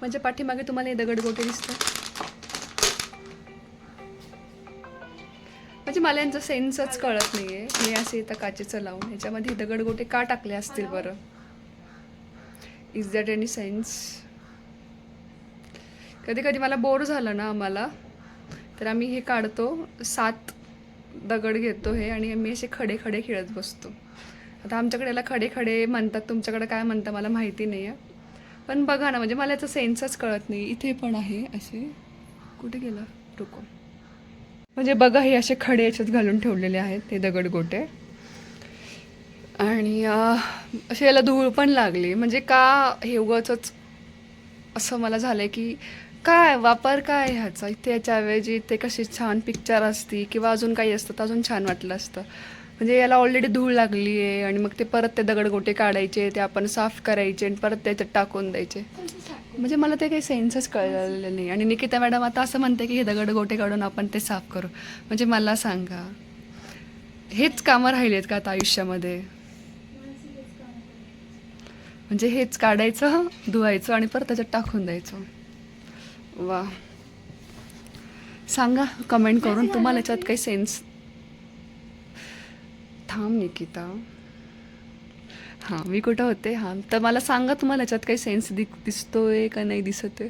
म्हणजे पाठीमागे तुम्हाला हे दगडगोटे दिसतात. म्हणजे मला यांचा सेन्सच कळत नाहीये. हे असे इथं काचेचं लावून ह्याच्यामध्ये दगडगोटे का टाकले असतील बरं? Is that any sense? कधी कधी मला बोर झालं ना आम्हाला, तर आम्ही हे काढतो, 7 दगड घेतो हे आणि आम्ही असे खडे खडे खेळत बसतो. आता आमच्याकडे याला खडे खडे म्हणतात, तुमच्याकडे काय म्हणतात मला माहिती नाही आहे. पण बघा ना, म्हणजे मला याचा सेन्सच कळत नाही. इथे पण आहे असे, कुठे गेला रुको. म्हणजे बघा हे असे खडे याच्यात घालून ठेवलेले आहेत ते दगडगोटे. आणि असे याला धूळ पण लागली. म्हणजे का हे उगाचच असं मला झालंय की काय वापर काय ह्याचा. इथे याच्याऐवजी ते कशी छान पिक्चर असती किंवा अजून काही असतं तर अजून छान वाटलं असतं. म्हणजे याला ऑलरेडी धूळ लागली आहे आणि मग ते परत ते दगडगोटे काढायचे, ते आपण साफ करायचे आणि परत त्याच्यात टाकून द्यायचे. म्हणजे मला ते काही सेन्सच कळलेलं नाही. आणि निकिता मॅडम आता असं म्हणते की हे दगडगोटे काढून आपण ते साफ करू. म्हणजे मला सांगा, हेच कामं राहिले आहेत का आता आयुष्यामध्ये? म्हणजे हेच काढायचं, धुवायचं आणि परत त्याच्यात टाकून द्यायचं. वा, सांगा कमेंट करून तुम्हाला याच्यात काही सेन्स. थांब निकिता, हां मी कुठं होते. हां तर मला सांगा तुम्हाला याच्यात काही सेन्स दिसतोय का नाही दिसत आहे.